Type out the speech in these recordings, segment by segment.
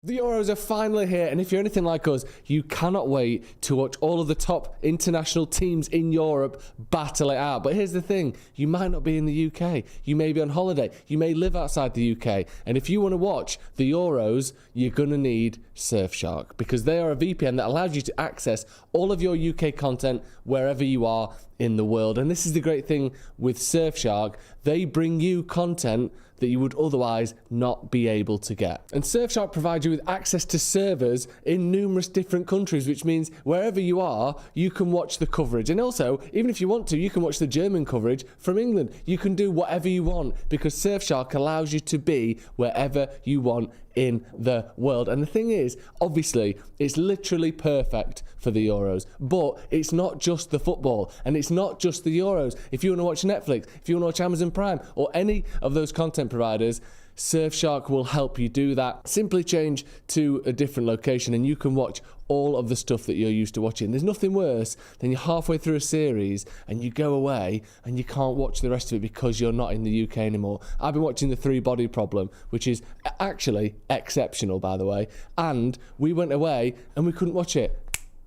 The Euros are finally here, and if you're anything like us, you cannot wait to watch all of the top international teams in Europe battle it out. But here's the thing, you might not be in the UK, you may be on holiday, you may live outside the UK, and if you want to watch the Euros, you're going to need Surfshark, because they are a VPN that allows you to access all of your UK content wherever you are in the world. And this is the great thing with Surfshark, they bring you content that you would otherwise not be able to get. And Surfshark provides you with access to servers in numerous different countries, which means wherever you are, you can watch the coverage. And also, even if you want to, you can watch the German coverage from England. You can do whatever you want because Surfshark allows you to be wherever you want in the world. And the thing is, obviously, it's literally perfect for the Euros, but it's not just the football and it's not just the Euros. If you want to watch Netflix, if you want to watch Amazon Prime or any of those content providers, Surfshark will help you do that. Simply change to a different location and you can watch all of the stuff that you're used to watching. There's nothing worse than you're halfway through a series and you go away and you can't watch the rest of it because you're not in the UK anymore. I've been watching The Three Body Problem, which is actually exceptional, by the way, and we went away and we couldn't watch it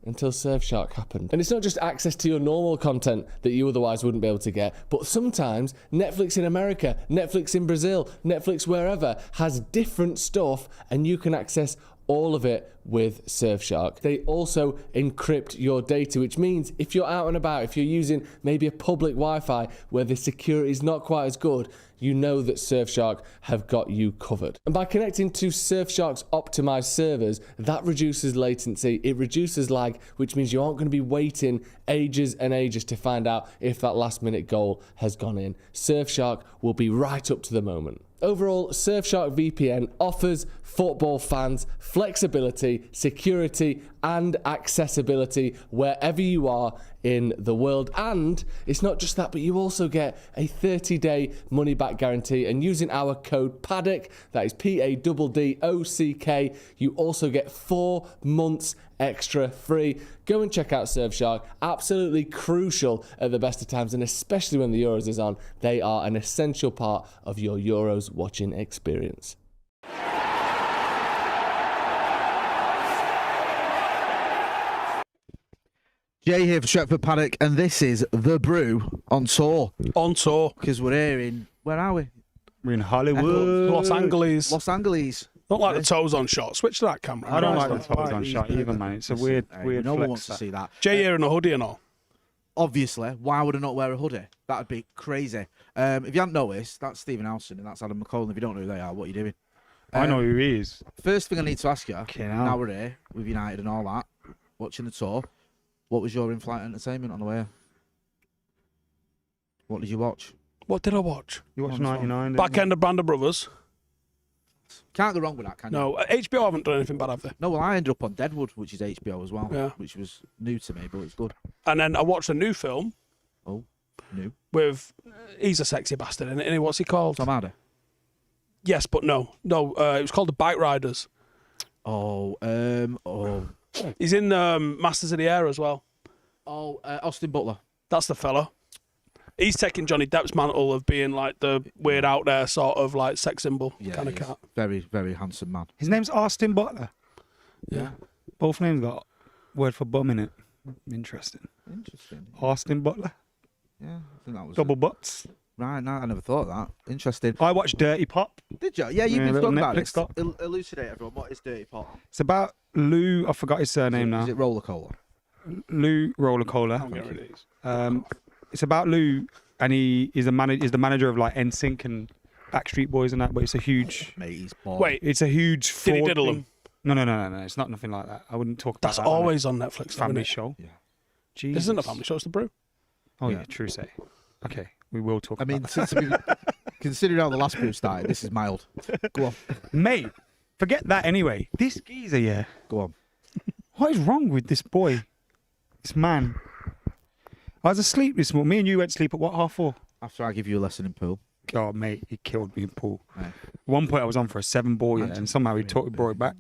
until Surfshark happened. And it's not just access to your normal content that you otherwise wouldn't be able to get, but sometimes Netflix in America, Netflix in Brazil, Netflix wherever has different stuff and you can access all of it with Surfshark. They also encrypt your data, which means if you're out and about, if you're using maybe a public Wi-Fi where the security is not quite as good, you know that Surfshark have got you covered. And by connecting to Surfshark's optimized servers, that reduces latency, it reduces lag, which means you aren't going to be waiting ages and ages to find out if that last minute goal has gone in. Surfshark will be right up to the moment. Overall, Surfshark VPN offers football fans flexibility, security, and accessibility wherever you are in the world. And it's not just that, but you also get a 30-day money-back guarantee. And using our code Paddock, that is PADDOCK, you also get 4 months extra free. Go and check out Surfshark. Absolutely crucial at the best of times, and especially when the Euros is on. They are an essential part of your Euros watching experience. Jay here for Stretford Paddock, and this is The Brew on tour. On tour. Because we're here in, where are we? We're in Hollywood. Los Angeles. Los Angeles. Don't like the toes on shot. Switch to that camera. I don't like the toes on shot either, man. It's a weird No one flex, wants to that. see that. Jay here in a hoodie and all. Obviously, why would I not wear a hoodie? That'd be crazy. If you haven't noticed, that's Stephen Alson and that's Adam McKola. If you don't know who they are, what are you doing? I know who he is. First thing I need to ask you, Okay, now we're here with United and all that, watching the tour, what was your in-flight entertainment on the way here? What did you watch? What did I watch? You watched 99? Back end of Band of Brothers. Can't go wrong with that, can you? No, HBO haven't done anything bad, have they? No, well, I ended up on Deadwood, which is HBO as well, Yeah. which was new to me, but it's good. And then I watched a new film Oh, new. with, he's a sexy bastard in it, and what's he called? Tom Hardy. Yes, but no. No, it was called The Bike Riders. Oh, He's in Masters of the Air as well. Austin Butler. That's the fella. He's taking Johnny Depp's mantle of being like the weird out there sort of like sex symbol kind of cat. Very, very handsome man. His name's Austin Butler. Yeah. Both names got word for bum in it. Interesting. Austin Butler. Yeah, I think that was Double butts. Right, no, I never thought of that. Interesting. I watched Dirty Pop. Did you? Yeah, you've Yeah, been little talking about Netflix it. doc. Elucidate everyone. What is Dirty Pop? It's about Lou. I forgot his surname now. Is it Roller Cola? Lou Roller Cola. It's about Lou, and he is the manager of like NSYNC and Backstreet Boys and that. But it's a huge. Mate, he's bored. Wait, It's a huge. did he fraud diddle thing. him? No. It's not nothing like that. I wouldn't talk about That's that. always on Netflix. Family isn't it? show. Yeah. Jesus. This isn't a family show, it's The Brew. Oh yeah, Yeah. true say. Okay, we will talk. I mean, about that. considering how the last brew started, this is mild. Go on. Mate, forget that anyway. This geezer, yeah. Go on. What is wrong with this boy? This man. I was asleep this morning. Me and you went to sleep at what, 4:30? After I give you a lesson in pool. Oh, mate, he killed me in pool. Right. At one point, I was on for a 7-ball, yeah, and somehow he brought it back.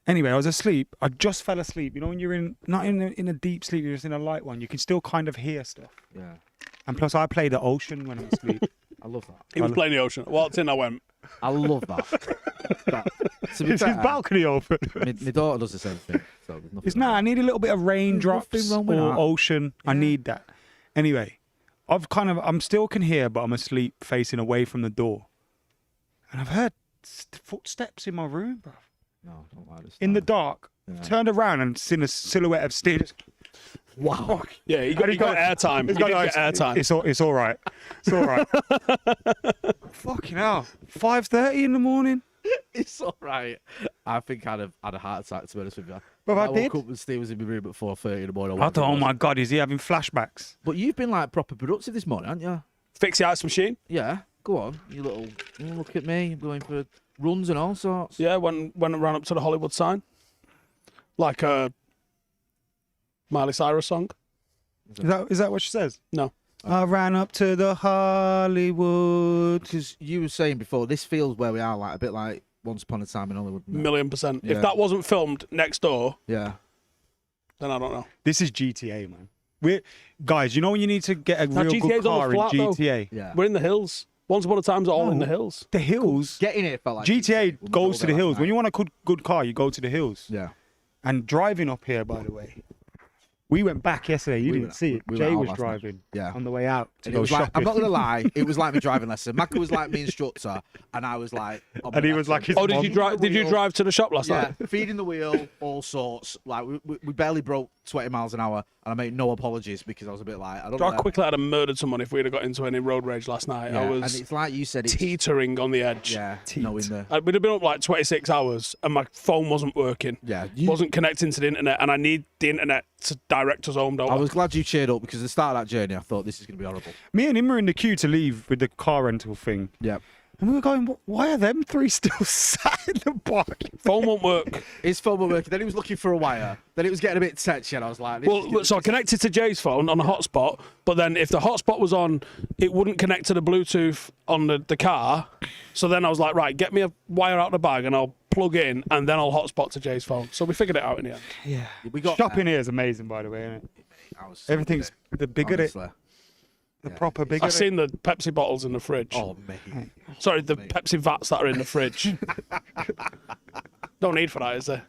Anyway, I was asleep. I just fell asleep. You know, when you're not in a deep sleep, you're just in a light one. You can still kind of hear stuff. Yeah. And plus, I play the ocean when I'm asleep. I love that. He was playing the ocean. I walked in, I went. I love that. To be Is his fair, balcony open? my daughter does the same thing. So there's nothing It's not. I need a little bit of raindrops nothing or wrong with that. ocean. I need that. Anyway, I'm still can hear, but I'm asleep facing away from the door. And I've heard footsteps in my room, bro. No, I don't like this. In the dark. Yeah. Turned around and seen a silhouette of Ste. Wow. Yeah, he got airtime. He did get airtime. It's all right. It's all right. Fucking hell. 5:30 in the morning. It's all right. I think I'd have had a heart attack, to be honest with you. Well, I woke did. up and Steve was in my room at 4:30 in the morning. I thought, oh my God, is he having flashbacks? But you've been like proper productive this morning, haven't you? Fix the ice machine. Yeah. Go on, you little. Look at me, going for runs and all sorts. Yeah, when I ran up to the Hollywood sign. Like a Miley Cyrus song. Is that what she says? No. I ran up to the Hollywood. Because you were saying before, this feels where we are, like a bit like Once Upon a Time in Hollywood. $1,000,000%. Yeah. If that wasn't filmed next door, Yeah. then I don't know. This is GTA, man. Guys, you know when you need to get a Now, real GTA's good on the car flat, in though. GTA? Yeah. We're in the hills. Once upon a time's all in No. the hills. The hills. Getting it felt like GTA when we goes drove to there the hills. last When night. you want a good car, you go to the hills. Yeah. And driving up here, by the way, we went back yesterday. You We didn't went- see it. we went Jay out was last night. driving Yeah. on the way out to And it go was like, shopping. I'm not going to lie, it was like my driving lesson. Maka was like my instructor, and I was like... on And he my was lesson. like his Oh, did mom. you drive? Did you drive to the shop last Yeah, night? feeding the wheel, all sorts. Like, we barely broke 20 miles an hour, and I made no apologies because I was a bit like... I don't How know. quickly I'd have murdered someone if we'd have got into any road rage last night. Yeah, I and was it's like you said, it's... teetering on the edge. Yeah, Teat. no, in the... We'd have been up like 26 hours and my phone wasn't working. Yeah, Wasn't connecting to the internet, and I need the internet to direct us home, don't I I? was glad you cheered up because at the start of that journey, I thought this is going to be horrible. Me and him were in the queue to leave with the car rental thing. Yeah. And we were going, why are them three still sat in the back? Phone won't work. His phone was working, then he was looking for a wire, then it was getting a bit touchy, and I was like... this is Well, gonna so I be- connected to Jay's phone on a hotspot, but then if the hotspot was on, it wouldn't connect to the Bluetooth on the car. So then I was like, right, get me a wire out of the bag and I'll plug in and then I'll hotspot to Jay's phone. So we figured it out in the end. Yeah. We got Shopping here is amazing, by the way, isn't it? I was so Everything's good, the bigger it, honestly. the Yeah. proper bigger. I've seen the Pepsi bottles in the fridge. Oh, mate. Sorry, the Pepsi vats that are in the fridge. No need for that, is there?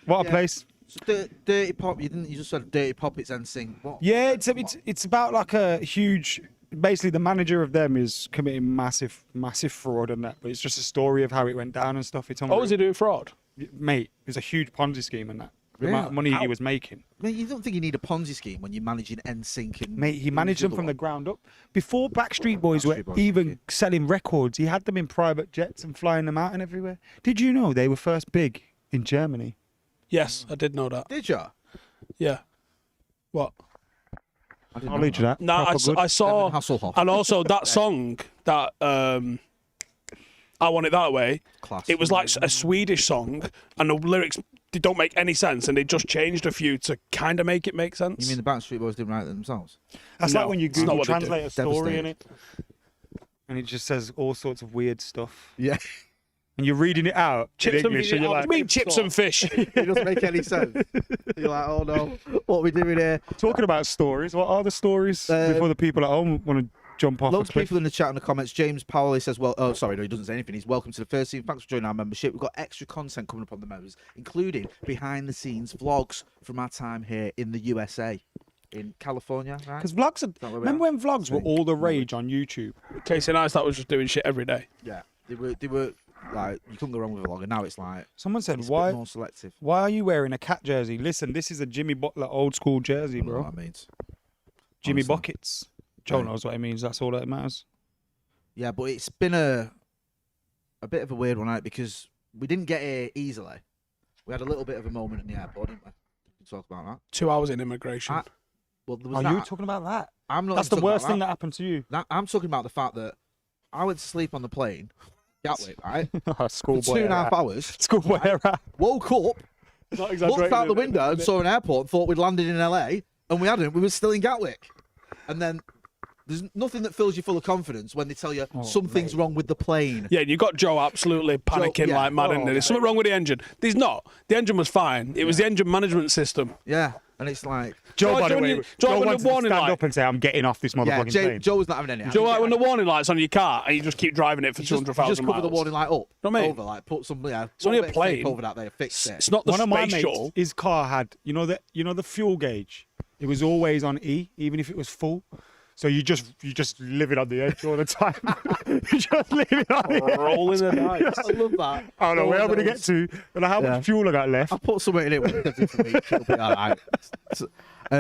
What a Yeah. place. So dirty pop, you just said dirty pop, it's NSYNC. What? Yeah, it's about like a huge. Basically, the manager of them is committing massive fraud and that. But it's just a story of how it went down and stuff. It's Oh, is he doing fraud? Mate, it's a huge Ponzi scheme and that. The Really? amount of money he was making. Mate, you don't think you need a Ponzi scheme when you're managing NSYNC and... Mate, he managed them from the ground up. Before Backstreet Boys Backstreet were Boys, even okay. selling records, he had them in private jets and flying them out and everywhere. Did you know they were first big in Germany? Yes, I did know that. Did you? Yeah. What? I didn't Knowledge of know that. No, Proper good. I saw, Evan Hasselhoff. and also that song that I Want It That Way. Class. It was like a Swedish song, and the lyrics they don't make any sense, and they just changed a few to kind of make it make sense. You mean the Backstreet Boys didn't write it themselves? That's No, like when you it's not Google what they do. translate a story in Devastating. it, and it just says all sorts of weird stuff. Yeah. And you're reading it out chips in English, and you're what like, do you mean chips and fish? It doesn't make any sense. You're like, oh no, what are we doing here? talking about stories. What are the stories before the people at home want to jump off? Loads a of cliff? people in the chat and the comments. James Powell, he says, well, oh, sorry, no, he doesn't say anything. He's welcome to the first team. Thanks for joining our membership. We've got extra content coming up on the members, including behind the scenes vlogs from our time here in the USA, in California, right? Because vlogs are. where we Remember are? when vlogs were all the rage on YouTube? Casey Neistat was just doing shit every day. Yeah, they were like, you couldn't go wrong with a vlog, and now it's like, Someone said, it's a bit "Why? more selective. Why are you wearing a cat jersey?" Listen, this is a Jimmy Butler old school jersey, I don't know bro. what that means. Jimmy honestly. Buckets. Joe Right. knows what it means. That's all that matters. Yeah, but it's been a bit of a weird one, right? Because we didn't get here easily. We had a little bit of a moment in the airport, didn't we? We can talk about that. 2 hours in immigration. Well, there was Are that. you were talking about that? I'm not That's even the talking worst about thing that happened to you. I'm talking about the fact that I went to sleep on the plane, Gatwick, right? For Schoolboy. 2.5 hours. Schoolboy. Woke up, Not looked out the window and saw an airport and thought we'd landed in LA, and we hadn't. We were still in Gatwick. And then there's nothing that fills you full of confidence when they tell you something's wrong with the plane. Yeah, you got Joe absolutely panicking yeah. like mad, and there's something wrong with the engine. There's not. The engine was fine. It was the engine management system. Yeah. And it's like, Joe, Joe, by the when way, you- Joe when the wants to warning stand light- up and say, I'm getting off this motherfucking plane. Joe was not having any. Do you like when the warning light's on your car and you just keep driving it for just 200,000 just miles? cover the warning light up, Know what I mean? over, like put some, yeah, It's only a bit of plane. tape over that there, fix it. It's not the One of my space mates, shuttle. his car had, you know the fuel gauge. It was always on E, even if it was full. So you just live it on the edge all the time. You just leave it on the edge. Rolling the dice. I love that. I don't know where I'm going to those- get to, and how Yeah. much fuel I got left. I'll put something in it with for me. It'll be all right.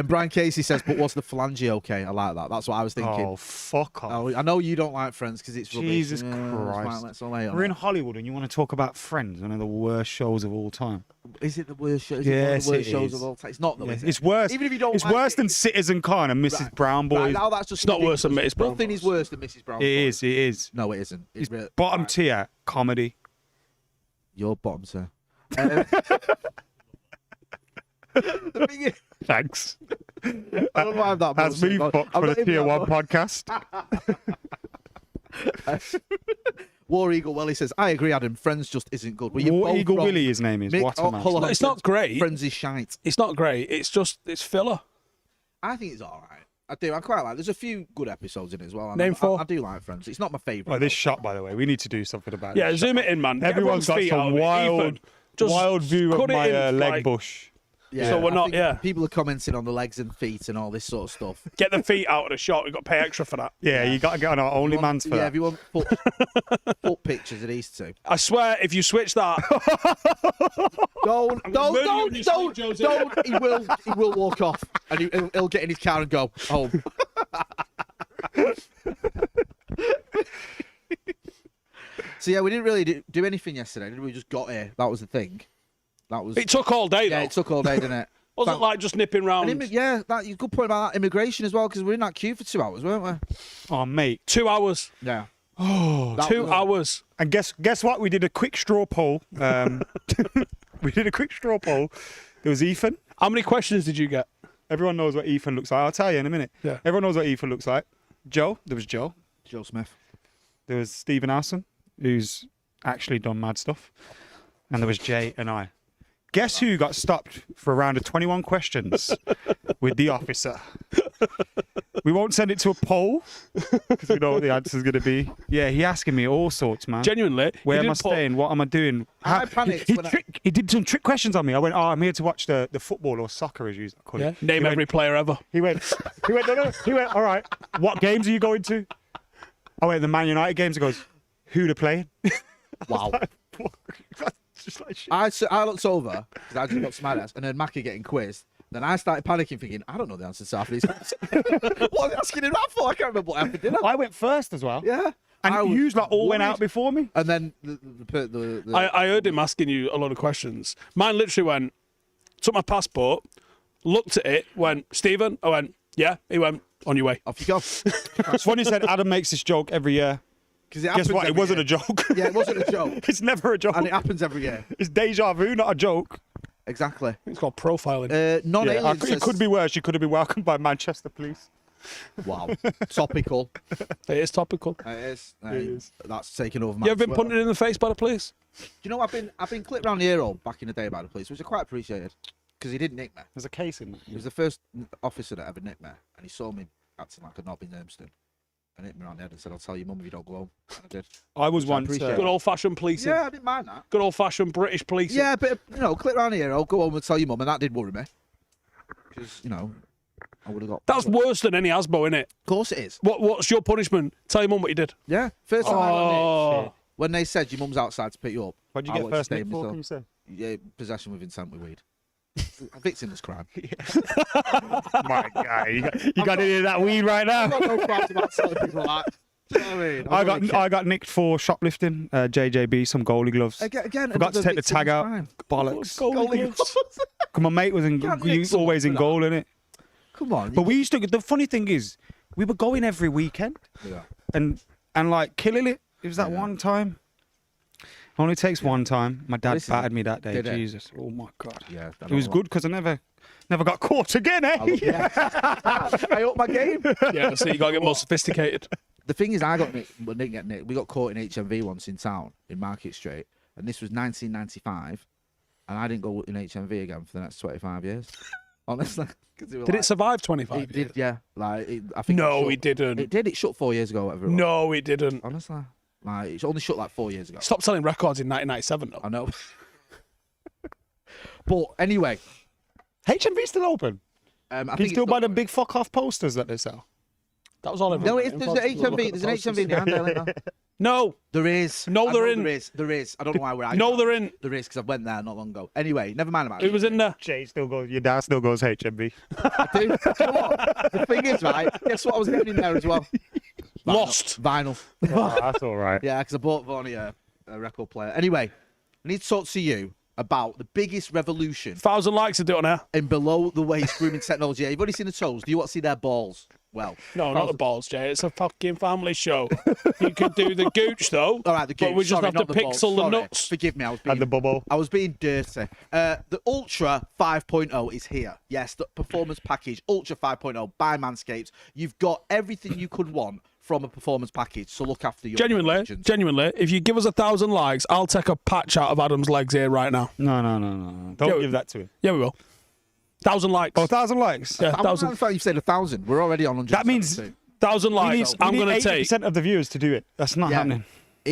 Brian Casey says, but was the phalange okay? I like that. That's what I was thinking. Oh, fuck off. Oh, I know you don't like Friends because it's rubbish. Jesus Yeah, it's Christ. fine, let's all lay on We're it. in Hollywood and you want to talk about Friends, one of the worst shows of all time. Is it the worst show? Is it one Yes, of the worst it shows is. of all time? It's not, though, Yeah, is it? it's worse. Even if you don't It's like worse it, than Citizen Khan and Mrs. Right. Brown Right, Boys. now that's just It's not worse than ridiculous. Mrs. Brown Nothing is Boys. worse than Mrs. Brown It Boys. is. No, it isn't. It's really- bottom right. tier comedy. Your bottom, sir. The thing is, Thanks. I don't know why I'm that That's bullshit, me but fucked I'm for not the even tier that 1 podcast. War Eagle Willie says, I agree, Adam. Friends just isn't good. Well, you're War both Eagle wrong. Willie, his name is. Mick- What a man. hold on, It's not great. Friends is shite. It's not great. It's filler. I think it's all right. I do. I quite like. There's a few good episodes in it as well. and Name I 4. I do like Friends. It's not my favourite. Oh, this though. shot, by the way, we need to do something about Yeah, this. zoom it in, man. Get Everyone's got feet out some of it. wild, Ethan, just wild view cut of it my in, leg like- bush. Yeah, So we're I not- think yeah. People are commenting on the legs and feet and all this sort of stuff. Get the feet out of the shot. You've got to pay extra for that. Yeah, you got to get on our If you want- OnlyMans for yeah, that. if you want foot pictures of these two. I swear, if you switch that, Don't. murder you when you sleep, Josie. He will walk off and he'll get in his car and go home. So yeah, we didn't really do anything yesterday, did we? We just got here. That was the thing. That was. it took all day, Yeah, though. it took all day, didn't it? Wasn't like just nipping round. And yeah, good point about that immigration as well, because we were in that queue for 2 hours, weren't we? Oh, mate. 2 hours. Yeah. Oh, That 2 was- hours. and guess what? We did a quick straw poll. We did a quick straw poll. There was Ethan. How many questions did you get? Everyone knows what Ethan looks like. I'll tell you in a minute. Yeah. Everyone knows what Ethan looks like. Joe. There was Joe. Joe Smith. There was Stephen Alson, who's actually done mad stuff. And there was Jay and I. Guess who got stopped for a round of 21 questions with the officer? We won't send it to a poll because we know what the answer's going to be. Yeah, he asking me all sorts, man. Genuinely. Where you am I didn't put- staying? What am I doing? I panicked when I- He did some trick questions on me. I went, oh, I'm here to watch the football or soccer, as you call Yeah. it. Name every player ever. He went, no. He went, all right, what games are you going to? I went, the Man United games. He goes, who they're playing? Wow. Just like shit. I looked over because I just got smired at and then Mackie getting quizzed. Then I started panicking, thinking, I don't know the answers to half of these questions. What was I asking him that for? I can't remember what happened, did I? I went first as well. Yeah. And I was you like all went worried. out before me. And then the I heard him asking you a lot of questions. Mine literally went, took my passport, looked at it, went, Stephen? I went, yeah. He went, on your way. off you go. It's funny you said Adam makes this joke every year. Because Guess what? It wasn't a joke. Yeah, it wasn't a joke. It's never a joke. And it happens every year. It's deja vu, not a joke. Exactly. It's called profiling. Non-alien Yeah, it says- could be worse. You could have been welcomed by Manchester Police. Wow. Topical. It is topical. It is. It is. That's taken over my You ever been Twitter. punted in the face by the police? Do you know, I've been clipped round the ear hole back in the day by the police, which I quite appreciated. Because he didn't nick me. There's a case in there. He was the first officer that ever nicked me. And he saw me acting like a knob in Urmston. And hit me around the head and said, I'll tell your mum if you don't go home. And I did. I was Which I once. appreciate. Good old-fashioned policing. Yeah, I didn't mind that. Good old-fashioned British policing. Yeah, but, clip round the ear hole, go home and tell your mum. And that did worry me. Because, I would have got... That's worse than any ASBO, innit? Of course it is. What's your punishment? Tell your mum what you did. Yeah. First time I got nicked, Oh. when they said your mum's outside to pick you up. What did I you get wanted to first stay nick in for? myself. Can you say? Yeah, possession with intent with weed. A victimless crime. My guy, you got any of that weed right now? I've got no problems about telling people that. Do you know what I mean? I'm really kidding. I got nicked for shoplifting. JJB, some goalie gloves. Again, Forgot to another take the tag victimless out. crime. Bollocks. Goalie gloves. Come on, mate was in, Can't nick someone always for in that. goal, innit? Come on. But we used to. The funny thing is, we were going every weekend Yeah. and like killing it. It was that Yeah. one time. Only takes one time. My dad Listen, battered me that day. did it? Jesus, oh my god. Yeah. It was good because I never got caught again, eh? I up my game. Yeah, so you got to get more sophisticated. The thing is, I got nicked, but didn't get nicked. We got caught in HMV once in town, in Market Street, and this was 1995, and I didn't go in HMV again for the next 25 years. honestly. 'Cause they were Did like- it survive 25 It years? did, yeah. Like, I think No, it it didn't. It did. It shut 4 years ago. Whatever it was. No, it didn't. Honestly, like it's only shut like 4 years ago. Stopped selling records in 1997, though. I know. But anyway, HMV still open. I Can you think still it's buy the big fuck off posters that they sell? That was all I No, there's an HMV. There's an HMV in the Handel, isn't there? No, There is. No, I there know isn't. There is. I don't know why we're. no, they're in. There is because I went there not long ago. Anyway, never mind about Who was in there? Jay still goes. Your dad still goes HMV. I do. You know what? The thing is, right? Guess what I was getting in there as well? Lost. Vinyl. Oh, that's all right. Yeah, because I bought Vonnie a record player. Anyway, I need to talk to you about the biggest revolution 1,000 likes to do it on air. in below the waist grooming technology. You've already seen the toes. Do you want to see their balls? Well, No, not the balls, Jay. It's a fucking family show. You could do the gooch, though. all right, the But we just Sorry, have not to the balls. pixel the Sorry. nuts. Forgive me, And the bubble. I was being dirty. The Ultra 5.0 is here. Yes, the performance package, Ultra 5.0 by Manscaped. You've got everything you could want from a performance package. So look after your engines. Genuinely, if you give us 1,000 likes, I'll take a patch out of Adam's legs here right now. No. Don't Yeah, give that to him. Yeah, we will. 1,000 likes. Oh, 1,000 likes. Yeah, I'm 1,000. glad you've said 1,000. We're already on 100. That means 1,000 likes. I'm going to take. 80% of the viewers to do it. That's not happening.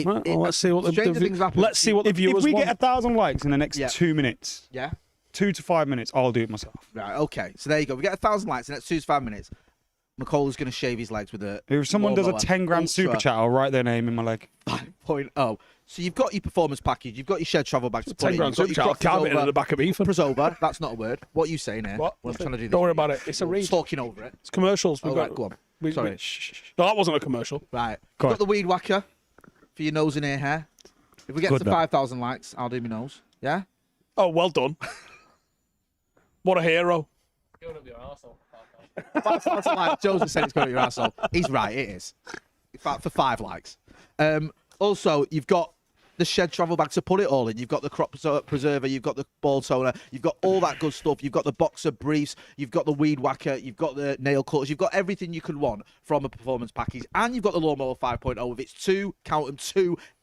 Well, let's see what the stranger things happen. let's see what the If viewers we want. get 1,000 likes in the next Yeah. 2 minutes, Yeah. 2 to 5 minutes, I'll do it myself. Right. Okay. So there you go. We get 1,000 likes in the next 2 to 5 minutes. McKola's going to shave his legs with a. If someone does a lawnmower 10 grand Ultra super chat, I'll write their name in my leg. 5.0. So you've got your performance package. You've got your shed travel bags to put 10 in. grand You've got super chat. your I'll carve it crossover- into the back of Ethan. Crossover. That's not a word. What are you saying here? What? I'm trying to do this. Don't worry about it. It's a read. Talking over it. It's commercials. We've All got. right, go on. we- Sorry. we- No, that wasn't a commercial. Right. Go You've on. got the weed whacker for your nose and ear hair. If we get Good, to that. 5,000 likes, I'll do my nose. Yeah? Oh, well done. What a hero. 5,000 likes. Joseph said it's going to your asshole. He's right. It is. In fact, for 5 likes. Also, you've got the shed travel bag to put it all in. You've got the crop preserver. You've got the ball toner. You've got all that good stuff. You've got the boxer briefs. You've got the weed whacker. You've got the nail cutters. You've got everything you could want from a performance package. And you've got the lawnmower 5.0 with its 2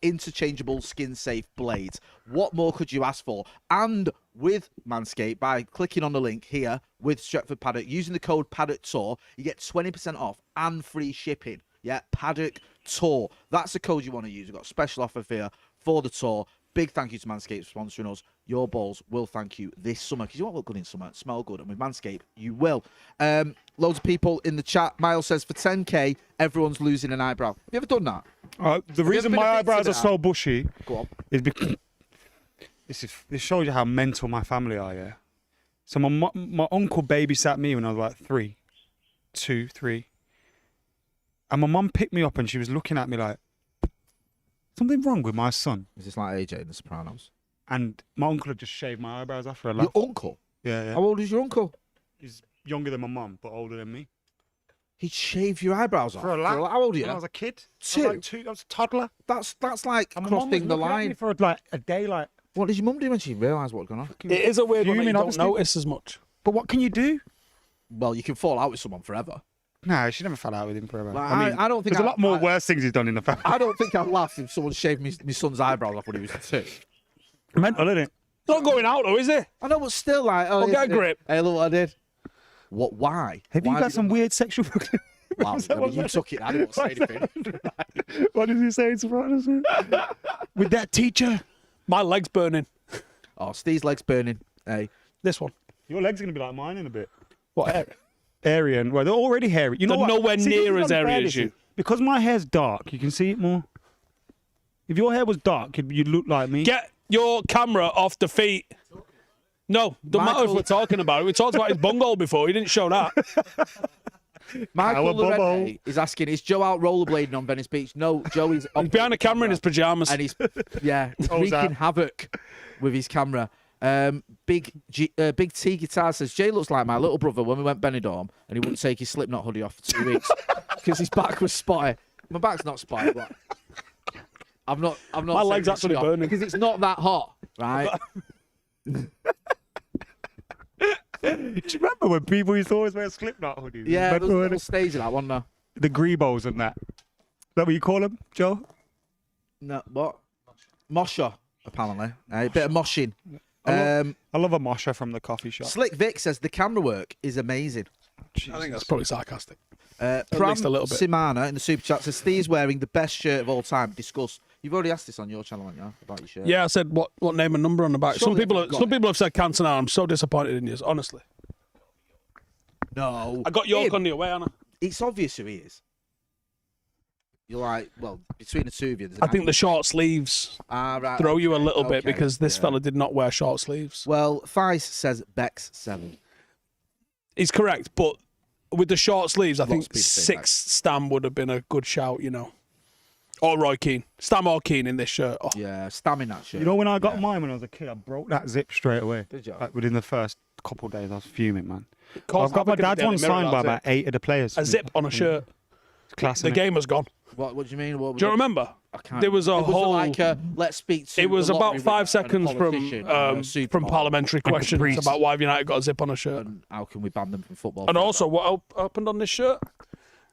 interchangeable skin-safe blades. What more could you ask for? And with Manscaped, by clicking on the link here with Stretford Paddock, using the code Paddock Tour, you get 20% off and free shipping. Yeah, Paddock Tour. That's the code you want to use. We've got a special offer for you for the tour. Big thank you to Manscaped for sponsoring us. Your balls will thank you this summer because you won't look good in summer, smell good, and with Manscaped, you will. Loads of people in the chat. Miles says for 10k, everyone's losing an eyebrow. Have you ever done that? The reason been my a bit eyebrows to are that? so bushy Go on. is because this shows you how mental my family are. Yeah. So my uncle babysat me when I was like 3, and my mum picked me up and she was looking at me like, something wrong with my son. Is this like AJ in The Sopranos? And my uncle had just shaved my eyebrows off for a Your laugh. uncle? Yeah. How old is your uncle? He's younger than my mum, but older than me. He'd shave your eyebrows off. For a laugh. How old are you? When I was a kid. Two? I was like 2. I was a toddler. That's like And my mum was crossing the looking at me line. for like a day, like. What did your mum do when she realised what had gone on? It is a weird one that you Fuming, don't obviously. notice as much. But what can you do? Well, you can fall out with someone forever. No, she never fell out with him forever. Like, I mean, I don't think there's a lot more worse things he's done in the family. I don't think I'd laugh if someone shaved my son's eyebrows off when he was 2. Mental, isn't it? Not going out though, is it? I know, but still, like, oh, Well, get a grip. Hey, look what I did. What? Why? Have Why you got some done weird sexual? that? Wow, I mean, you took it. I didn't say anything. What did he say in Sopranos? With that teacher. My leg's burning. Oh, Steve's legs burning. Hey, This one. Your legs are gonna be like mine in a bit. What area? Airy and well, they're already hairy. You know They're what? nowhere See, this near is as unfair, airy this as you. is. Because my hair's dark, you can see it more. If your hair was dark, you'd look like me. Get your camera off the feet. No, don't matter if Michael- we're talking about it. We talked about his bunghole before. He didn't show that. Michael Our Bobo. Lorente is asking, is Joe out rollerblading on Venice Beach? No, Joe is He's behind the camera in his pajamas. and he's wreaking that? havoc with his camera. Big T Guitar says Jay looks like my little brother when we went Benidorm and he wouldn't take his Slipknot hoodie off for 2 weeks because his back was spotty. My back's not spotty, but I'm not. My leg's actually burning. because it's not that hot, right? Do you remember when people used to always wear Slipknot hoodies? Yeah, Remember there's a when little stage of that one. No, the Grebos and that. Is that what you call them, Joe? no, what? Mosher, apparently. A bit of moshing. I love a mosher from the coffee shop. Slick Vic says the camera work is amazing. I think that's probably sarcastic. Pram least a little bit. Simana in the super chat says Steve's wearing the best shirt of all time. Discuss. You've already asked this on your channel, haven't you? About your shirt. Yeah, I said what name and number on the back. Surely Some people have said Cantona. I'm so disappointed in you, honestly. No. I got York Him. on the away, Anna. It's obvious who he is. You're like, well, between the two of you. I think the short sleeves right, throw you a okay, little bit okay, because this yeah. fella did not wear short sleeves. Well, Thice says Bex 7. He's correct, but with the short sleeves, I think Lots of people say 6 Stam would have been a good shout, you know. Or Roy Keane. Stam or Keane in this shirt. Oh. Yeah, Stam in that shirt. You know, when I got mine when I was a kid, I broke that zip straight away. Did you? Like, within the first couple of days, I was fuming, man. Course, I've got my dad's one signed by about about 8 of the players. a zip on a shirt. Class, The innit? game was gone. What do you mean? What was Do you it? remember? I can't. There was a it whole. like let's speak to It was the about lottery 5 winner and a seconds politician and a supermodel, from parliamentary questions priest. about why United got a zip on a shirt. and how can we ban them from football? And also, what happened on this shirt?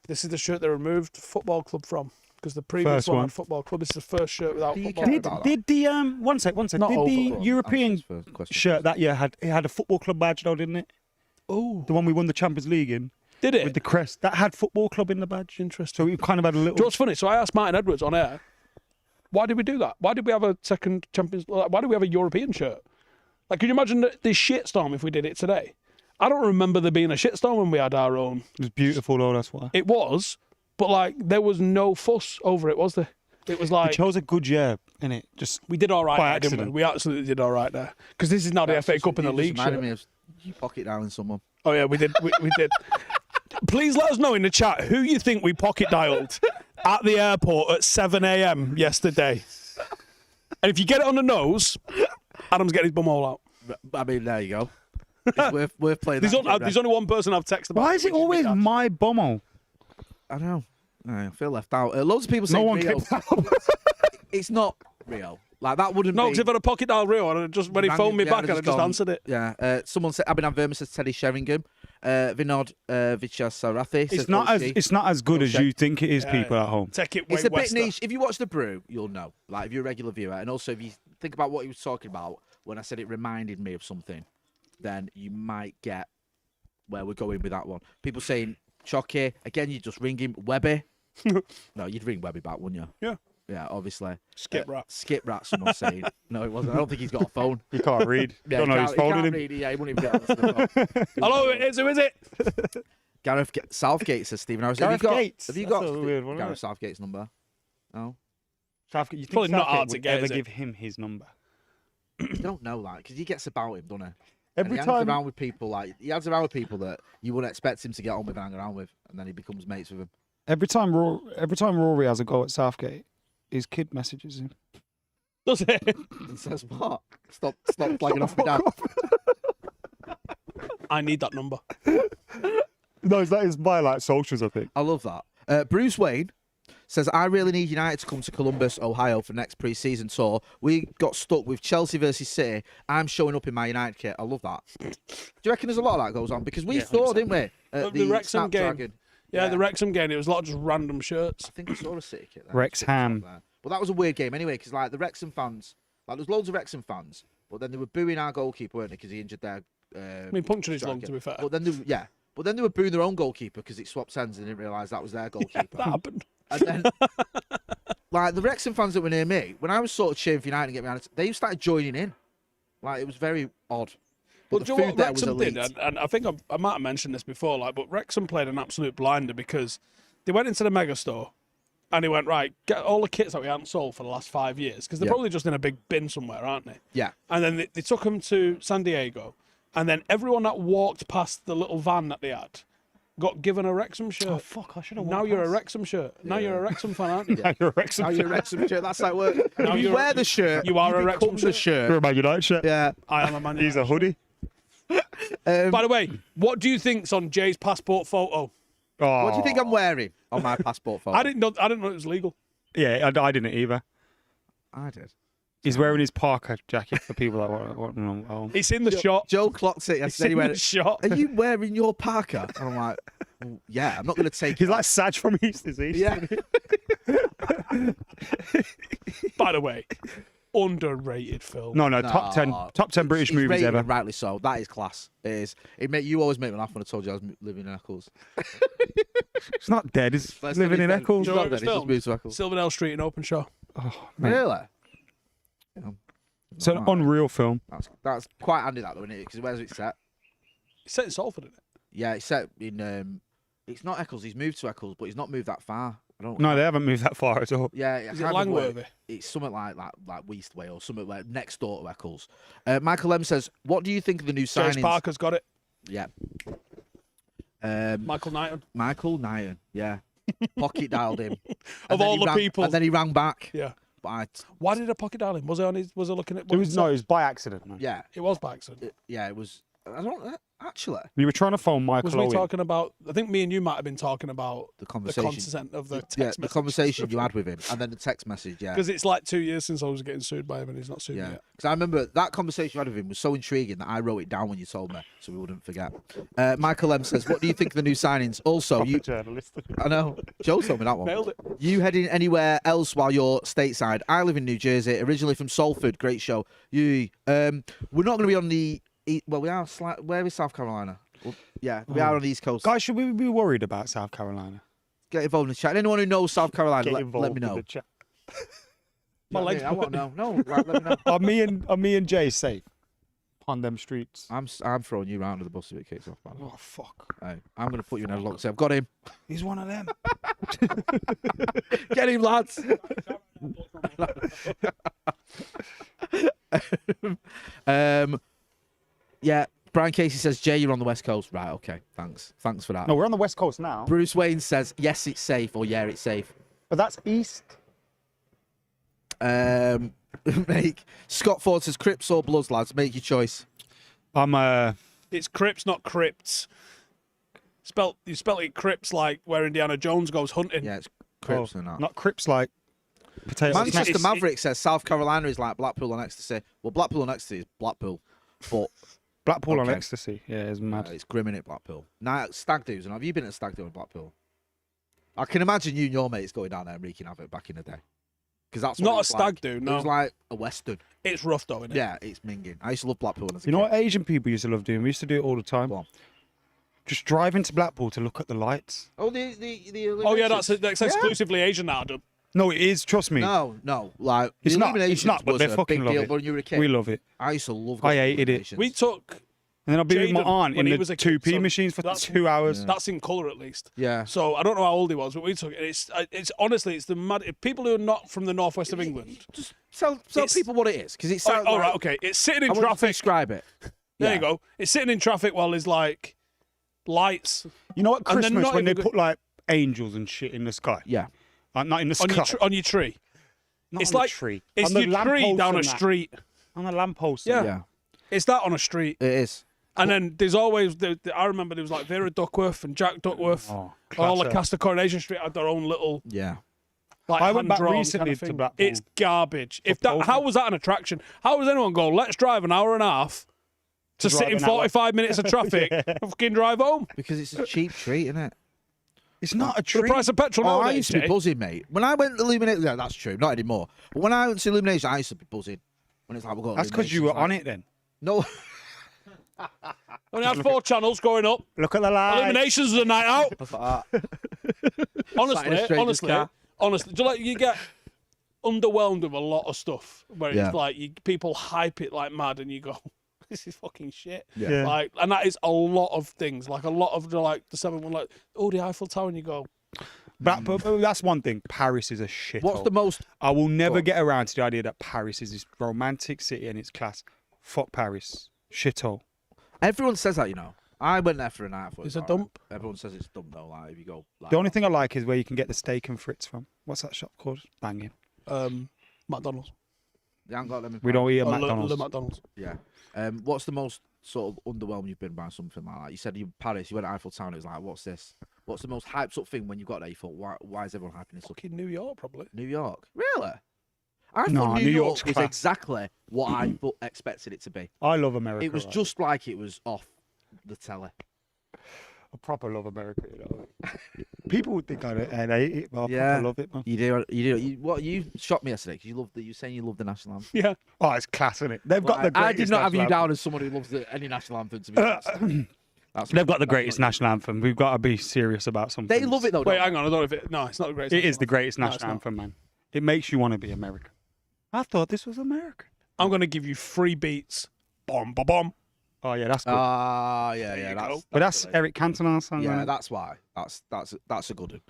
This is the shirt they removed Football Club from. Because the previous First one one. had Football Club. This is the first shirt without Do you Football care Did Club. about that? the one sec Not did over the football. European Answers for question. shirt that year had a football club badge though, didn't it? Oh, The one we won the Champions League in did it? with the crest that had football club in the badge. Interesting. So we kind of had a Do you know little. what's funny? So I asked Martin Edwards on air, why did we do that? Why did we have a second Champions? Why did we have a European shirt? Like, could you imagine the shitstorm if we did it today? I don't remember there being a shitstorm when we had our own. It was beautiful though. That's why. It was, but like there was no fuss over it, was there? It was We like chose a good year, innit? Just we did all right by there, didn't we? accident. We absolutely did all right there. Because this is now the FA Cup in the You league just reminded shirt. me of you pocket down in someone. Oh yeah, we did. We did. Please let us know in the chat who you think we pocket dialed at the airport at 7 a.m. yesterday. And if you get it on the nose, Adam's getting his bum all out. I mean, there you go. It's worth playing. There's, that game, there's only one person I've texted about. why is it which always my dad. my bummo? I know. I feel left out. Loads of people say No one Rio. clicked that. It's not Rio. Like that wouldn't No, be. because if I'd have pocket dialed Rio, I'd have just when he Rang phoned him, me yeah, back, I'd I'd have have just gone. answered it. Yeah. Someone said Abinam Verma says Teddy Sheringham. Vinod Vichasarathi. It's not as good as you think it is, people at home. Take it way It's a bit wester. niche. If you watch the Brew, you'll know. Like if you're a regular viewer, and also if you think about what he was talking about when I said it reminded me of something, then you might get where we're going with that one. People saying Chocky again. You just ring him Webby. No, you'd ring Webby back, wouldn't you? Yeah. Yeah, obviously. Skip rat. Skip rat. Someone's saying. No, it wasn't. I don't think he's got a phone. You can't read. Yeah, Don't know who's he phoning can't him. read. Yeah, he wouldn't even get on the phone. Hello, it is. Who is it? Gareth Southgate says Stephen Harris. Gareth Gates? Have you That's got a weird one, isn't Gareth it? Southgate's number? No. Southgate, you think Probably not Southgate hard to would get, ever is it? give him his number? You don't know that because he gets about him, doesn't he? Every and he time. hangs around with people like he hangs around with people that you wouldn't expect him to get on with and hang around with, and then he becomes mates with them. Every time Rory has a go at Southgate, his kid messages him. Does it? And says, "What? Stop flagging off my dad." I need that number. No, that is by like socials, I think. I love that. Bruce Wayne says, "I really need United to come to Columbus, Ohio for next pre-season tour. We got stuck with Chelsea versus City. I'm showing up in my United kit. I love that. Do you reckon there's a lot of that goes on? Because we Yeah, thought, didn't we? At The Wrexham game. Snapdragon. Yeah, the Wrexham game. It was a lot of just random shirts. I think I saw a City kit there. Wrexham. Well, that was a weird game anyway, because like the Wrexham fans, like there's loads of Wrexham fans, but then they were booing our goalkeeper, weren't they? Because he injured their. I mean, punctured his lung, striker. to be fair. But then they were booing their own goalkeeper because it swapped ends and didn't realise that was their goalkeeper. That happened. And then, like the Wrexham fans that were near me, when I was sort of cheering for United to get behind it, they started joining in. Like it was very odd. But But do the you know food what there was Wrexham did? elite. And I think I might have mentioned this before, like, but Wrexham played an absolute blinder because they went into the mega store and they went, right, get all the kits that we hadn't sold for the last 5 years, because they're Yeah. probably just in a big bin somewhere, aren't they? Yeah. And then they took them to San Diego, and then everyone that walked past the little van that they had got given a Wrexham shirt. Oh, fuck, I should have Now you're a Wrexham shirt. Now you're a Wrexham fan, aren't you? Now you're a Wrexham. Now you're a Wrexham shirt. That's how it works. Now If you you're- wear the shirt, you are a Wrexam become the shirt. You're a Man United shirt. Yeah. I am a man. He's a hoodie. By the way, what do you think's on Jay's passport photo? Oh. What do you think I'm wearing on my passport photo? I didn't know it was legal. Yeah, I didn't either. I did. He's wearing his Parker jacket for people that want to know. Oh. It's in the shot. Joe clocked it It's yesterday. He in went, the shot. "Are you wearing your Parker?" And I'm like, well, "Yeah, I'm not going to take." He's like Saj from East is East. Yeah. By the way, underrated film. No, top 10 British It's movies rated, ever. and rightly so. That is class. It is. You always make me laugh when I told you I was living in Eccles. It's not dead. It's living in Eccles. Do you know It's what it not was dead, it's just moved filmed? to Eccles. Silverdale Street in Openshaw. Oh, mate. Really? It's an unreal film. That's quite handy, that though, isn't it? Because where's it set? It's set in Salford, isn't it? Yeah, it's set in. It's not Eccles. He's moved to Eccles, but he's not moved that far. I don't. No, they haven't moved that far at all. Yeah, Is it Langworthy? It's something like West Wales, something like next door to Eccles. Michael M says, "What do you think of the new James signings?" Parker's got it. Yeah. Michael Knighton. Michael Knighton. Yeah. Pocket dialed him. Of all the people. and then he rang back. Yeah. But Why did I pocket dial him? Was he on his? Was I looking at? It was by accident, man. yeah, It was by accident. it was. I don't actually You were trying to phone Michael Was we Owen. talking about? I think me and you might have been talking about the the conversation. content of the text Yeah, the message. conversation you had with him, and then the text message. Yeah. Because it's like 2 years since I was getting sued by him, and he's not sued me Yeah, yet. because I remember that conversation you had with him was so intriguing that I wrote it down when you told me, so we wouldn't forget. Michael M says, "What do you think of the new signings?" Also, Proper you, journalist. I know, Joe told me that one. Nailed it. You heading anywhere else while you're stateside? I live in New Jersey, originally from Salford. Great show. We're not going to be on the. Well, we are. Where is South Carolina? Well, yeah, we are on the East Coast. Guys, should we be worried about South Carolina? Get involved in the chat. Anyone who knows South Carolina, Get let involved me in know. the chat. My You know what I legs mean? I want to know. No, right, let me know. Are me and Jay safe on them streets? I'm throwing you round to the bus if it kicks off. Man. Oh, fuck. Hey, I'm going to put you in a lock. Say, I've got him. He's one of them. Get him, lads. Yeah, Brian Casey says, Jay, you're on the West Coast. Right, okay, thanks for that. No, we're on the West Coast now. Bruce Wayne says, yes, it's safe, or yeah, it's safe. But that's east. Make Scott Ford says, Crips or Bloods, lads, make your choice. It's Crips, not Crypts. You spelt it Crips like where Indiana Jones goes hunting. Yeah, it's Crips and that. Not Crips like potatoes. Manchester Maverick says South Carolina is like Blackpool on ecstasy. Well, Blackpool on ecstasy is Blackpool, but Blackpool on Okay. ecstasy. Yeah, it's mad. it's grim in it, Blackpool. Now, stag do's, and have you been at stag do in Blackpool? I can imagine you and your mates going down there and wreaking havoc back in the day. Because that's what Not it a was stag like. do, It no. was like a western. It's rough though, isn't it? Yeah, it's minging. I used to love Blackpool as a You know kid. what Asian people used to love doing? We used to do it all the time. Go on. Just drive into Blackpool to look at the lights. Oh, the Oh yeah, that's Yeah. exclusively Asian now, Adam. No, it is. Trust me. No, like It's the not. It's Illuminations not. But was they a fucking big love deal it. when you were a kid. We love it. I used to love. I hated it. Illuminations. We took And then I'll be with my Jaden, aunt when in he the was a kid, 2p so machines for that's- 2 hours. that's in colour at least. Yeah. So I don't know how old he was, but we took it. It's honestly, it's the mad. People who are not from the northwest of England. Just tell It's- people what it is, because it sounds. All right, okay. It's sitting in I want you to traffic. describe it. There Yeah. you go. It's sitting in traffic while there's like lights You know what? And they're Christmas not when they even put like angels and shit in the sky. Yeah. Not in the on sky. on your tree. Not It's on like the tree. It's on the your tree lamppost down a and that. street. On the lamppost. Yeah. Yeah. It's that on a street. It is. And then there's always, I remember there was like Vera Duckworth and Jack Duckworth. Oh, all the class, cast of Coronation Street had their own little, Yeah. like, I went back hand-drawn recently kind of to thing. Blackpool It's garbage. If that, poker. how was that an attraction? How does anyone go, let's drive an hour and a half to sit drive in an hour. 45 minutes of traffic and fucking drive home? Because it's a cheap treat, isn't it? It's not a For tree. the price of petrol Oh, I nowadays, used to be Jay. buzzing, mate. When I went to Illumination, yeah, that's true. Not anymore. But when I went to Illumination, I used to be buzzing. When it's like, we've got That's because you were on it then. No. Only had 4 channels growing up. Look at the lights. Illuminations was a night out. Stuff like that. Sat in a stranger's car. Honestly, do you, like, you get underwhelmed with a lot of stuff where Yeah. it's like people hype it like mad, and you go, "This is fucking shit." Yeah. Like, and that is a lot of things. Like a lot of the 7-1, like, oh, the Eiffel Tower, and you go, But that's one thing. Paris is a shit. What's the most? I will never on. get around to the idea that Paris is this romantic city and it's class. Fuck Paris. Shithole. Everyone says that, you know. I went there for a night. I thought It's it a was alright. dump. Everyone says it's dump though. Like if you go. Like, The only thing I like is where you can get the steak and frites from. What's that shop called? Banging. McDonald's. They haven't got them. In We don't eat at Or McDonald's. The McDonald's. Yeah. What's the most sort of underwhelmed you've been by something like that? You said you Paris. You went to Eiffel Tower. It was like, what's this? What's the most hyped up thing when you got there? You thought, why is everyone hyping this up? Fucking New York, probably. New York. Really? I Nah, thought New New York York's was class. exactly what I expected it to be. I love America. It was right? just like it was off the telly. I proper love America. You know, people would think I hate it, but I Yeah. proper love it, man. You do. You shocked me yesterday because you saying you love the national anthem. Yeah. Oh, it's class, isn't it? They've got the I greatest did not have you national down as someone who loves any national anthem. To be honest. They've got the greatest national anthem. We've got to be serious about something. They love it though. Wait, don't hang on. I don't know if it. No, it's not the greatest. It is the greatest No, it's national not. anthem, man. It makes you want to be American. I thought this was America. I'm going to give you 3 beats. Bomb, bomb, bomb. Oh yeah, that's good. yeah, There you yeah. go. but that's good. Eric Cantona's song. Yeah, isn't it? that's why. That's a good one.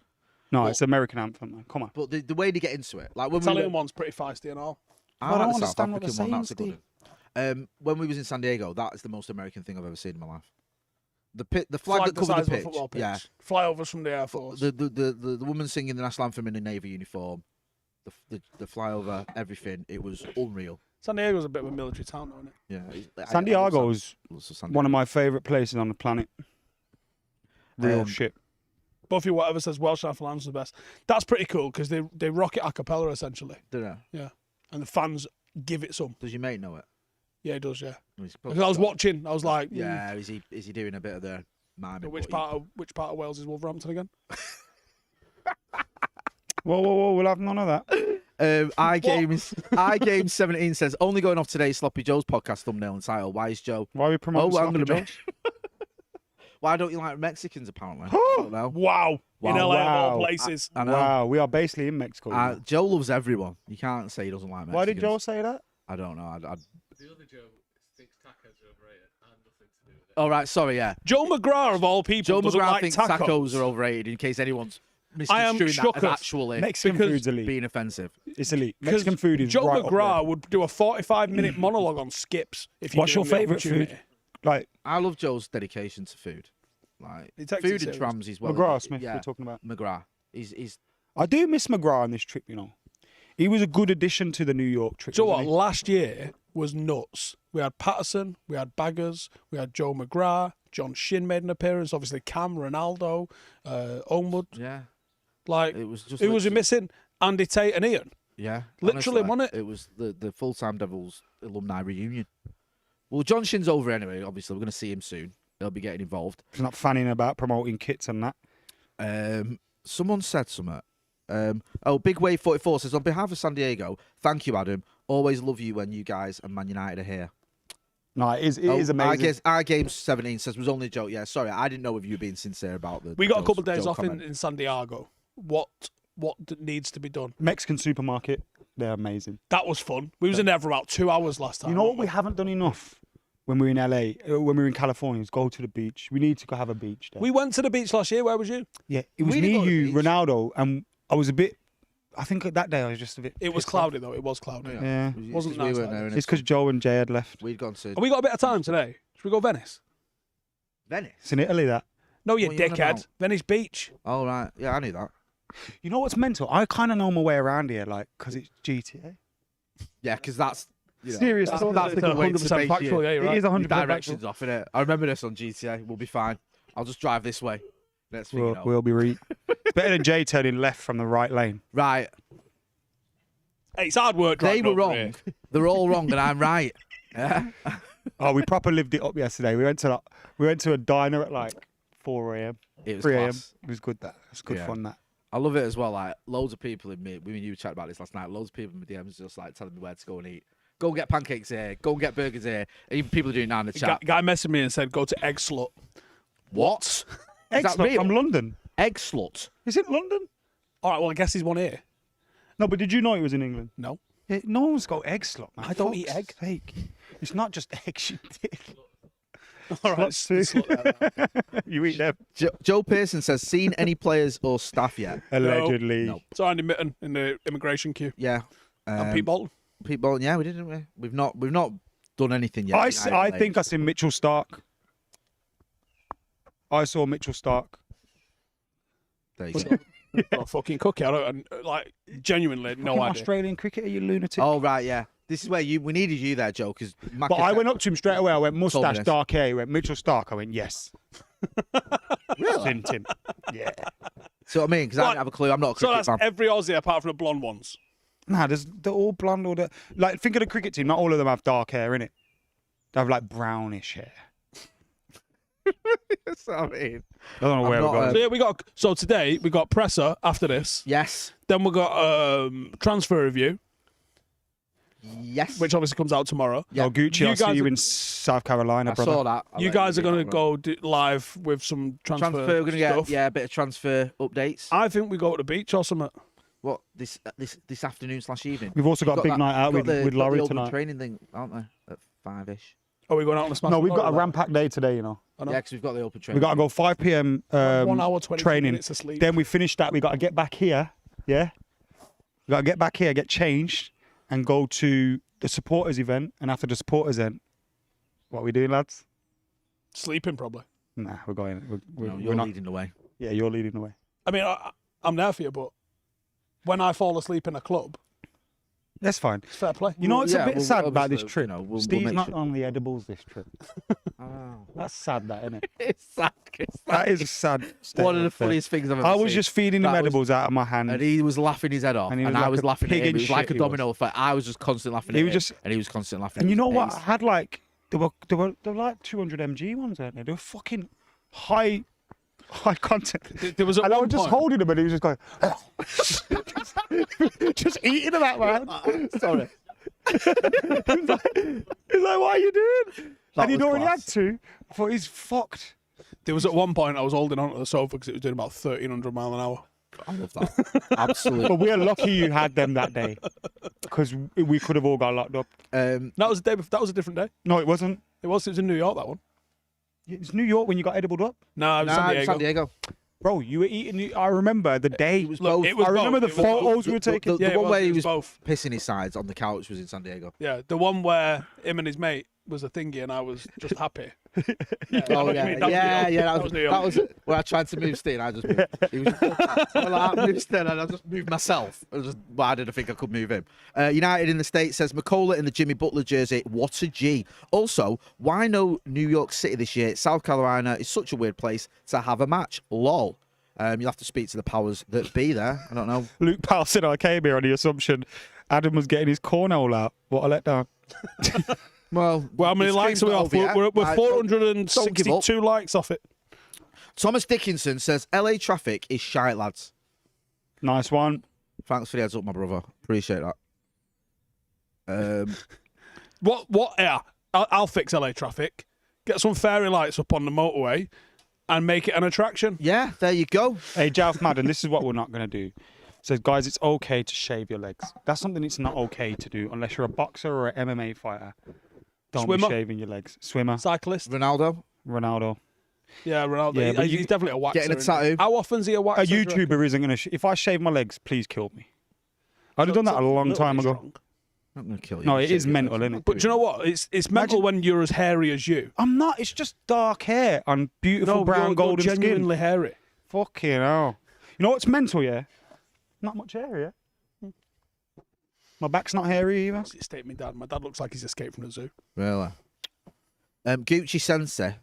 No, Well- it's American anthem, man. Come on. But the way they get into it, like when Italian we were, one's pretty feisty and all. I I don't like the South understand what African they're one. That's a saying, good one. When we was in San Diego, that is the most American thing I've ever seen in my life. The flag Flag that the covered size the of a pitch. football pitch. Yeah, Flyovers from the Air Force. the woman singing the national anthem in a navy uniform, the flyover, everything. It was unreal. San Diego's a bit of a military town, though, isn't it? Yeah, San Diego is San one of my favourite places on the planet. Real shit. Both you whatever says Welsh national anthem's the best. That's pretty cool because they rock it a cappella essentially. Don't know. Yeah, and the fans give it some. Does your mate know it? Yeah, it does. Yeah, He's because probably I was got- watching. I was like, Yeah, is he doing a bit of the miming? Which part of Wales is Wolverhampton again? Whoa, we'll have none of that. iGames 17 says only going off today's Sloppy Joe's podcast thumbnail and title. Why is Joe? Why are we promoting I'm Sloppy gonna Joes? Why don't you like Mexicans? Apparently, I don't know. Wow, in Wow. LA of all Wow. places. I know. Wow, we are basically in Mexico. you know. Joe loves everyone. You can't say he doesn't like Mexicans. Why did Joe say that? I don't know. The other Joe thinks tacos are overrated. I had nothing to do with it. Oh right, sorry. Yeah, Joe McGrath of all people Joe doesn't McGrath like thinks tacos. tacos are overrated. In case anyone's I am misconstruing that as shooketh. actually Mexican because food's elite. being offensive. It's elite. 'Cause Mexican food is Joe right up McGrath would do a 45-minute monologue on skips. If you What's give your him the favourite food? opportunity. there. Like I love Joe's dedication to food. Like He takes it food and serious. trams as well. McGrath Smith, Yeah, we're talking about. McGrath. He's I do miss McGrath on this trip, you know. He was a good addition to the New York trip. So what? wasn't he? Last year was nuts. We had Patterson, we had Baggers, we had Joe McGrath, John Shin made an appearance. Obviously, Cam, Ronaldo, Oldwood. yeah. Like It was just who was he literally- missing? Andy Tate and Ian. Yeah, Literally, honestly, wasn't it? It was the full-time Devils alumni reunion. Well, John Shin's over anyway. Obviously, we're going to see him soon. He'll be getting involved. He's not fanning about promoting kits and that. Someone said something. Big Wave 44 says, on behalf of San Diego, thank you, Adam. Always love you when you guys and Man United are here. No, it is amazing. Our Games 17 says was only a joke. Yeah, sorry, I didn't know if you were being sincere about the. We got a Joe's- couple of days Joe off comment. in San Diego. What needs to be done? Mexican supermarket, they're amazing. That was fun. We was in there for about 2 hours last time. You know what weren't we haven't done enough when we were in LA, when we were in California, is go to the beach. We need to go have a beach there. We went to the beach last year. Where was you? Yeah, it was We didn't me, go to the you, beach. Ronaldo, and I was a bit. I think that day I was just a bit. It was pissed off. cloudy though. It was cloudy. Yeah. Wasn't we nice weren't that there. day. and It's because Joe and Jay had left. we'd gone to Have we got a bit of time today? Should we go Venice? Venice. It's in Italy, that. No, you What are you on dickhead. about? Venice Beach. Oh right, yeah, I knew that. You know what's mental? I kind of know my way around here, like, because it's GTA. Yeah, because that's you know, Serious. That's, That's that's the good way to 100% base factual. you. Yeah, you're It right. is 100% Directions off in it. I remember this on GTA. We'll be fine. I'll just drive this way. Next thing you know. We'll be it's better than Jay turning left from the right lane. Right. Hey, it's hard work. They driving were over wrong. here. They're all wrong, and I'm right. Yeah. Oh, we proper lived it up yesterday. We went to a diner at like 4 a.m. It was 3 a.m. class. It was good. That it was good Yeah. fun. That. I love it as well. Like loads of people in me. We and you chatted about this last night. Loads of people in my DMs just like telling me where to go and eat. Go and get pancakes here. Go and get burgers here. Even people are doing it now in the chat. Guy messaged me and said, "Go to Egg Slut." What? Is that Excellent. real? From London. Egg slut. Is it London? All right. Well, I guess he's one here. No, but did you know it was in England? No. Yeah, no one's got egg slot, man. I don't eat Fuck's egg. sake. It's not just eggs you did. All right. Sluts too. You eat them. Joe Pearson says, seen any players or staff yet? Allegedly. No. So Andy Mitten in the immigration queue. Yeah. And Pete Bolton. Pete Bolton, yeah, we did, didn't we? We've not done anything yet. I think I seen Mitchell Stark. I saw Mitchell Stark. There you go. What a fucking cookie. I don't, like, genuinely, no Fucking idea. Australian cricketer, you lunatic. Oh right, yeah. This is where we needed you there, Joe. Because But I went up to him straight away. I went, Told me mustache, this. dark hair. He went, Mitchell Stark. I went, yes. Really? Sent him. Yeah. See what I mean? Because I Like, didn't have a clue. I'm not a So cricket that's fan. every Aussie apart from the blonde ones. Nah, they're all blonde. Or like, think of the cricket team. Not all of them have dark hair, innit? They have like brownish hair. Sorry. I don't know where we're So, going. yeah, so today we got presser after this. Yes. Then we got transfer review, Yes. which obviously comes out tomorrow. Yeah. Gucci, I'll see you in South Carolina, I brother. saw that. You guys are going to go live with some transfer We're going to get stuff. a bit of transfer updates. I think we go to the beach or something. What this afternoon/evening? We've also got a big night out with Laurie the open tonight. training thing, aren't they? At 5ish. Are we going out on a smash? No, we've got a ram-packed day today, you know. I know. Yeah, because we've got the open We training. got to go 5 p.m. 1 hour 20 training. minutes of sleep. Then we finish that. We got to get back here. Yeah. We got to get back here, get changed, and go to the supporters event. And after the supporters event, what are we doing, lads? Sleeping probably. Nah, we're going. No, We're you're not. leading the way. Yeah, you're leading the way. I mean, I'm there for you, but when I fall asleep in a club, That's fine. it's fair play. You know what's yeah, a bit well, sad about this obviously, trip? you know, we'll Steve's make not sure- on the edibles this trip. Oh. That's sad, that, isn't it? It's sad. That is a sad state One of the of affairs. funniest things I've ever I seen. was just feeding him That was- edibles out of my hand. And he was laughing his head off, And and, he was I like was a laughing pig at him. in It was like shit, a he was. domino effect. I was just constantly laughing He at was him, just- and he was constantly laughing. And at you his know what? face. I had like they were like 200 mg ones, weren't they? They were fucking high content. There was at And I one was just point- holding them, and he was just going, just eating them out, man. Sorry. He's like, what are you doing? That And he'd was already had class. two. I thought he's fucked. There was at one point I was holding onto the sofa because it was doing about 1,300 miles an hour. I love that. Absolutely. But we're lucky you had them that day, because we could have all got locked up. Um, That was a day. That was a different day. No, it wasn't. It was. It was in New York. That one. It's New York when you got edibled up, No, it was San Diego. San Diego. bro. You were eating. I remember the day. It was Look, both. it was I remember both. the It was photos we were taking. The Yeah, it one where it he was both. pissing his sides on the couch was in San Diego. Yeah, the one where him and his mate was a thingy, and I was just happy. Yeah, I know Oh what you yeah, mean. That was New yeah, York. yeah. That was New York. That was when I tried to move Ste and I just moved. He was well, I moved Ste and I just moved myself. I didn't think I could move him. United in the States says McKola in the Jimmy Butler jersey. What a G. Also, why no New York City this year? South Carolina is such a weird place to have a match. Lol. You'll have to speak to the powers that be there. I don't know. Luke Powell said I came here on the assumption Adam was getting his cornhole out. What a letdown. Well, Well, how many the likes are we stream's off? not over yet. We're Don't give up. 462 likes off it. Thomas Dickinson says LA traffic is shite, lads. Nice one. Thanks for the heads up, my brother. Appreciate that. What? Yeah, I'll fix LA traffic. Get some fairy lights up on the motorway, and make it an attraction. Yeah, there you go. Hey, Jalf Madden, this is what we're not going to do. Says, guys, it's okay to shave your legs. That's something it's not okay to do unless you're a boxer or an MMA fighter. Don't Swimmer. be shaving your legs. Swimmer, Cyclist. Ronaldo. Ronaldo. Yeah, Ronaldo. Yeah, but He's definitely a waxer. Getting a isn't he? tattoo. How often's he a waxer? A do you reckon? YouTuber isn't going to... If I shave my legs, please kill me. I'd have done that a long Little time bit ago. strong. I'm gonna kill you. No, it is mental, isn't it? But do you know what? It's mental when you're as hairy as you. I'm not. It's just dark hair and beautiful No, brown you're golden genuinely skin. hairy. Fucking hell. You know what's mental, yeah? Not much hair, yeah? My back's not hairy either. It's state me dad. My dad looks like he's escaped from the zoo. Really? Gucci Sensei.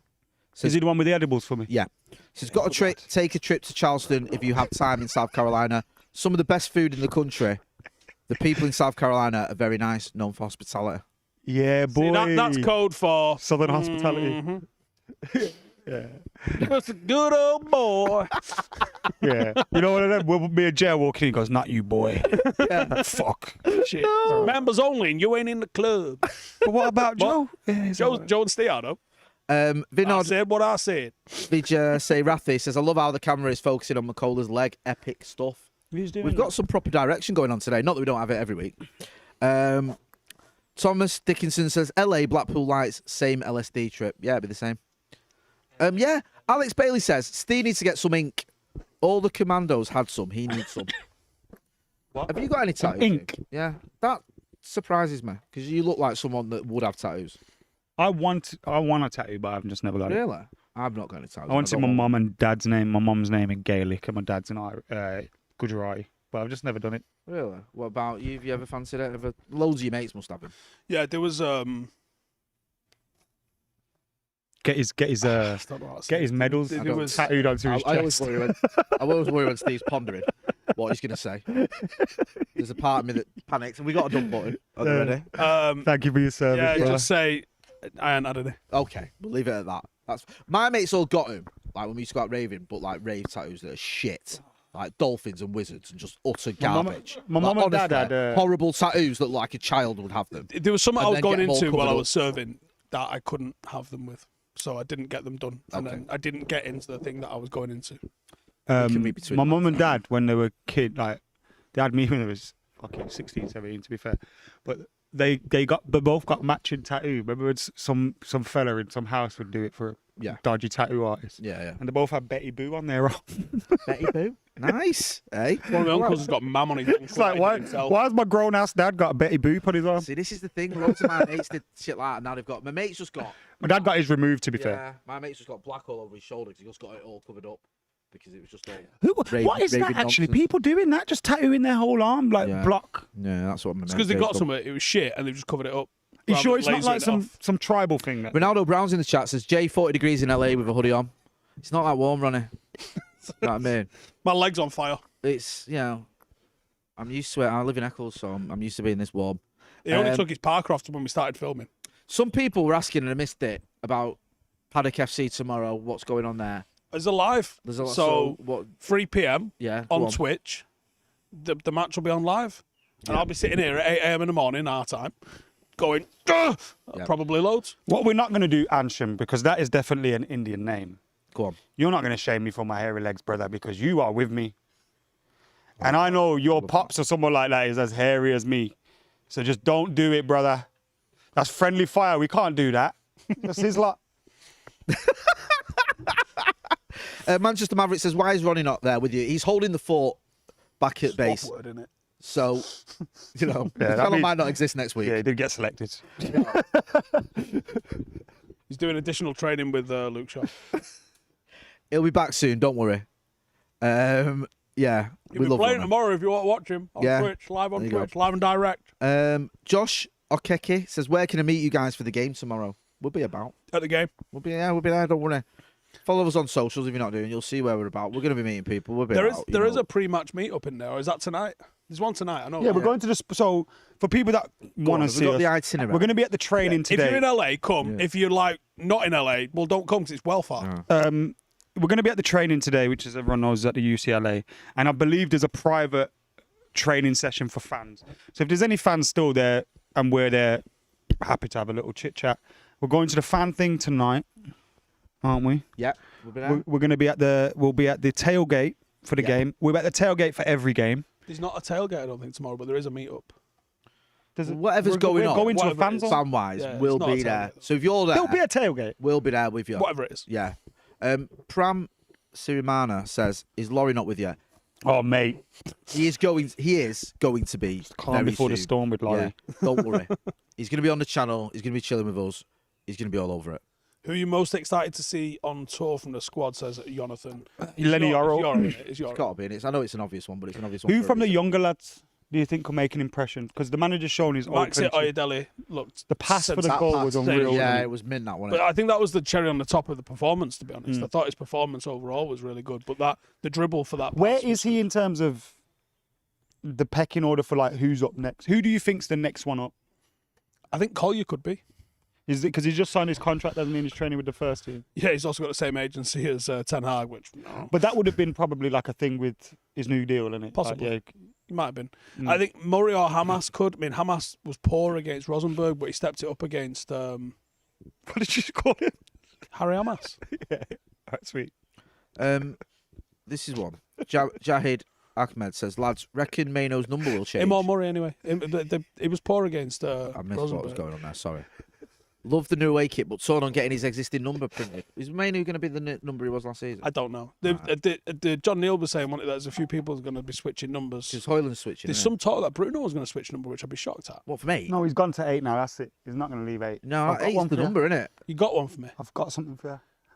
Is he the one with the edibles for me? Yeah. She's got to take a trip to Charleston if you have time in South Carolina. Some of the best food in the country. The people in South Carolina are very nice, known for hospitality. Yeah, boy. See, that's code for Southern hospitality. Yeah. That's a good old boy. Yeah. You know what I mean? Me and Jay walking in, he goes, not you, boy. Fuck. Shit. Members only, and you ain't in the club. But what about Joe? Yeah, Joe and Ste Adam. I Vinod said what I said. Vijay Say Rathi says, I love how the camera is focusing on McKola's leg. Epic stuff. Who's doing We've got some proper direction going on today. Not that we don't have it every week. Thomas Dickinson says, LA, Blackpool Lights, same LSD trip. Yeah, it'd be the same. Yeah, Alex Bailey says, Steve needs to get some ink. All the commandos had some. He needs some. What? Have you got any tattoos? ink? Jake? Yeah, that surprises me because you look like someone that would have tattoos. I want a tattoo, but I've just never got it. Really? I've not got any tattoos. I want to see my mum and dad's name. My mum's name in Gaelic and my dad's in Gujarati. But I've just never done it. Really? What about you? Have you ever fancied it? Loads of your mates must have them. Yeah, there was Get his medals There was tattooed onto his I chest. always worry when Steve's pondering what he's going to say. There's a part of me that panics, and we got a done button. Are they ready? Thank you for your service, yeah, brother. just say I ain't had any. Okay, we'll leave it at that. My mates all got them. Like when we used to go out raving, but like rave tattoos that are shit. Like dolphins and wizards and just utter garbage. My mum and dad honestly, had horrible tattoos that look like a child would have them. There was something And I was then going get them all into while I covered was serving that I couldn't have them with, so I didn't get them done, and then I didn't get into the thing that I was going into. My mum and dad, when they were kid, like they had me when I was fucking 16, 17, to be fair, but they both got matching tattoo. Remember when some fella in some house would do it for a dodgy tattoo artist? Yeah. And they both had Betty Boo on their arm. Betty Boo? Nice. Hey? One of my uncles has got Mam on his. It's like, why has my grown ass dad got a Betty Boo on his arm? See, this is the thing. Loads of my mates did shit like that. Now they've got. My mate's just got. My dad got his removed, to be fair. Yeah, my mate's just got black all over his shoulder because he just got it all covered up because it was just all. What is that raving actually? nonsense. People doing that, just tattooing their whole arm like block. Yeah, that's what my It's mate. because they got something. It was shit, and they've just covered it up. You rather sure than it's not like lasering it off. some tribal thing? That... Ronaldo Brown's in the chat says Jay 40 degrees in LA with a hoodie on. It's not that warm, Ronnie. You know what I mean? My leg's on fire. It's I'm used to it. I live in Eccles, so I'm used to being this warm. He only took his parker off when we started filming. Some people were asking, and I missed it, about Paddock FC tomorrow. What's going on there? It's alive. There's a lot. So what? 3 p.m. Yeah. go on Twitch. The match will be on live, and I'll be sitting here at 8 a.m. in the morning, our time, going probably loads. What we're not going to do, Ansham, because that is definitely an Indian name. Go on. You're not going to shame me for my hairy legs, brother, because you are with me. And I know your pops or someone like that is as hairy as me. So just don't do it, brother. That's friendly fire. We can't do that. That's his lot. Manchester Maverick says, why is Ronnie not there with you? He's holding the fort back at base. Swap word, innit? So, the that'd fellow be- might not exist next week. Yeah, he did get selected. He's doing additional training with Luke Shaw. He'll be back soon, don't worry. Yeah, He'll we be love playing Ronnie. tomorrow if you want to watch him on Twitch, live on There you Twitch, live and direct. Josh Okeke says, where can I meet you guys for the game tomorrow? We'll be about. At the game. We'll be there, don't worry. Follow us on socials if you're not doing. You'll see where we're about. We're going to be meeting people. We'll be There about, is a pre-match meet-up in there, or is that tonight? There's one tonight, I know. Yeah, we're going to the... So, for people that want to We've see got us, the itinerary. we're going to be at the training If today. you're in LA, come. If you're like not in LA, well, don't come because it's well far. We're going to be at the training today, which, as everyone knows, is at the UCLA. And I believe there's a private training session for fans. So if there's any fans still there and we're there, happy to have a little chit-chat. We're going to the fan thing tonight, aren't we? Yeah, we'll be there. We're going to be at the... We'll be at the tailgate for the game. We're at the tailgate for every game. There's not a tailgate, I don't think, tomorrow, but there is a meet-up. Whatever's going on, Going to a whatever fan it is. zone. fan-wise, Yeah, we'll it's not a be there. tailgate. So if you're there, There'll be a tailgate. we'll be there with you. Whatever it is. Yeah. Pram Sirimana says, is Laurie not with you? Oh, mate. He is going to be Calm very before the soon. storm with Laurie. Yeah, don't worry. He's going to be on the channel. He's going to be chilling with us. He's going to be all over it. Who are you most excited to see on tour from the squad, says Jonathan. Lenny Yorrell. It's Yorrell. It's got to be in it. I know it's an obvious one, but it's an obvious one. Who for a from the reason. younger lads do you think will make an impression? Because the manager's shown his old Maxi Oyedele looked The pass for the sensational. goal was That- unreal. Yeah, wasn't it was mint that one. But I think that was the cherry on the top of the performance, to be honest. I thought his performance overall was really good, but the dribble for that. Where pass was- is he in terms of the pecking order for like who's up next? Who do you think's the next one up? I think Collier could be. Is it because he's just signed his contract? Doesn't mean he's training with the first team. Yeah, he's also got the same agency as Ten Hag, which But that would have been probably like a thing with his new deal, isn't it? Possibly. Like, he might have been. I think Murray or Hamas could. I mean, Hamas was poor against Rosenberg, but he stepped it up against what did you call him? Harry Hamas. Yeah. All right, sweet. This is one. Jahid Ahmed says, lads, reckon Mano's number will change. Him or Murray, anyway. He was poor against I missed Rosenberg. what was going on there. Sorry. Love the new away kit, but torn on getting his existing number printed. Is Mano going to be the number he was last season? I don't know. The John Neal was saying that there's a few people who are going to be switching numbers. Because Hoyland's switching. There's isn't some talk that Bruno was going to switch number, which I'd be shocked at. What, for me? No, he's gone to 8 now. That's it. He's not going to leave 8. No, I've got 8's one the for you. number, isn't it? You got one for me. I've got something for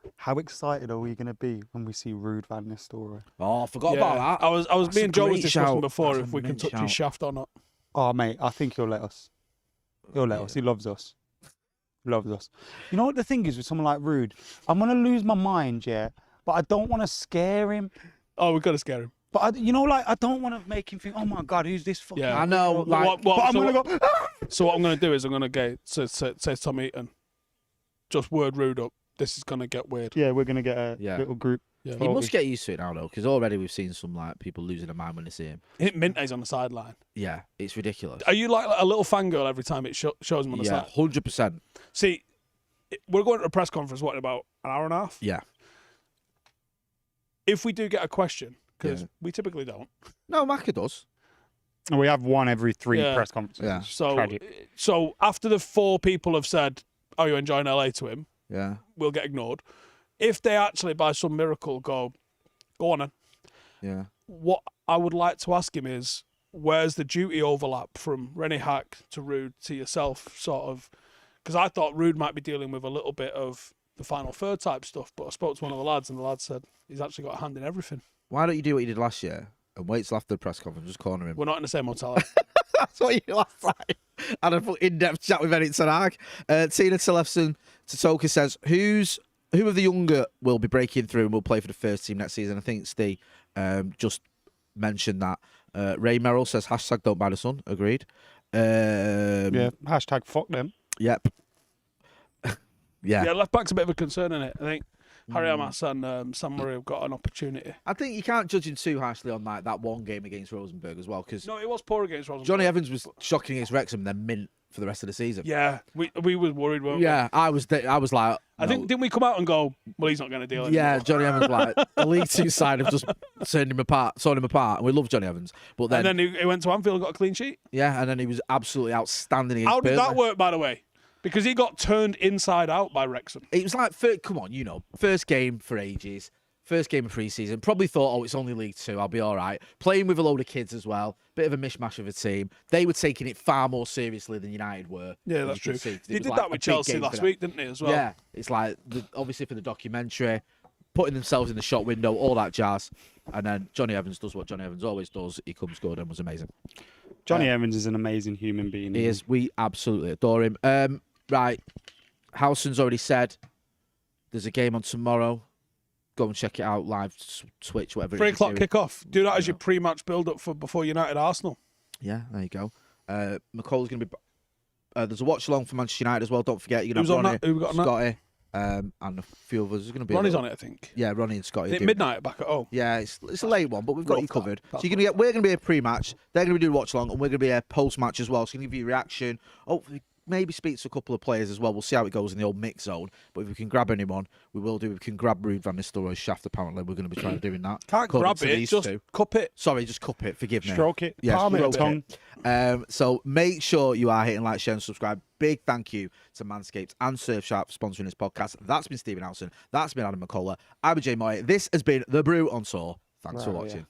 you. How excited are we going to be when we see Ruud van Nistelrooy? Oh, I forgot about that. I was That's me a and Joe was great discussing shout. before That's if a we can mint touch shout. his shaft or not. Oh, mate, I think he'll let us. He'll let us. He loves us. Loves us. You know what the thing is with someone like Ruud? I'm going to lose my mind, yeah, but I don't want to scare him. Oh, we've got to scare him. But, I don't want to make him think, oh, my God, who's this fucking... Yeah. I know. Like, But I'm going to go... So what I'm going to do is I'm going to go say Tom Eaton, just word Rude up, this is gonna get weird. Yeah, we're gonna get a Yeah. little group. Yeah. He photo. must get used to it now, though, because already we've seen some like people losing their mind when they see him. Minte's on the sideline. Yeah, it's ridiculous. Are you like a little fangirl every time it shows him on the Yeah, side? 100%. See, we're going to a press conference, what, in about an hour and a half? Yeah. If we do get a question, because Yeah. we typically don't. No, Maka does. And we have one every 3 Yeah. press conferences. Yeah. So after the 4 people have said, "Oh, you enjoying LA?" to him, Yeah. we'll get ignored. If they actually, by some miracle, go on then. Yeah. What I would like to ask him is, where's the duty overlap from Rennie Hack to Rude to yourself, sort of? Because I thought Rude might be dealing with a little bit of the final third type stuff, but I spoke to one of the lads, and the lad said he's actually got a hand in everything. Why don't you do what you did last year and wait till after the press conference, just corner him? We're not in the same hotel. That's what you did last time. Had a in-depth chat with Eric Ten Tina Tillefson Totoka says, who of the younger will be breaking through and will play for the first team next season? I think Steve just mentioned that. Ray Merrill says, hashtag don't buy the sun. Agreed. Yeah. Hashtag fuck them. Yep. Yeah. Yeah, left back's a bit of a concern in it. I think Harry Amas and Sam Murray have got an opportunity. I think you can't judge him too harshly on like that one game against Rosenborg as well, because No, it was poor against Rosenborg. Johnny Evans was shocking against Wrexham and then mint for the rest of the season. Yeah, we was worried, weren't we? Yeah, I was like, I think, didn't we come out and go, well, he's not going to deal it. yeah, Johnny Evans, like, the League Two side have just torn him apart, and we love Johnny Evans. But then, And then he went to Anfield and got a clean sheet. yeah, and then he was absolutely outstanding against How did that Burnley. work, by the way? Because he got turned inside out by Wrexham. It was like, come on, first game for ages, first game of pre-season. Probably thought, oh, it's only League Two, I'll be all right. Playing with a load of kids as well, bit of a mishmash of a team. They were taking it far more seriously than United were. Yeah, as that's you can true. see, 'cause it They was did like that a with big Chelsea game for last them. week, didn't they, as well? Yeah, it's like, obviously for the documentary, putting themselves in the shot window, all that jazz. And then Johnny Evans does what Johnny Evans always does. He comes good and was amazing. Johnny Evans is an amazing human being. He is. We absolutely adore him. Right. Howson's already said there's a game on tomorrow. Go and check it out live, Twitch, whatever. 3 it is o'clock you're doing. kick-off. Do that as your pre-match build-up for before United Arsenal. Yeah, there you go. McKola's going to be. There's a watch along for Manchester United as well. Don't forget, you're going Who's to on have that? Who we got on that? Scotty, and a few of us. There's going to be. Ronnie's on it, I think. Yeah, Ronnie and Scotty. Is it doing- midnight back at home? Yeah, it's a late one, but we've got Rough you covered. that. So we're going to be a pre-match. They're going to be doing watch along, and we're going to be a post-match as well. So we're going to give you a reaction. Hopefully, maybe speak to a couple of players as well. We'll see how it goes in the old mix zone. But if we can grab anyone, we will do. If we can grab Ruud van Nistelrooy's shaft, apparently we're going to be trying to doing that. Can't according grab to it, these just two. cup it. Sorry, just cup it. Forgive me. Stroke it. Yeah, palm it a stroke bit. it. So make sure you are hitting like, share, and subscribe. Big thank you to Manscaped and Surfsharp for sponsoring this podcast. That's been Stephen Alson. That's been Adam McKola. I'm Jay Moy. This has been The Brew on Tour. Thanks for watching.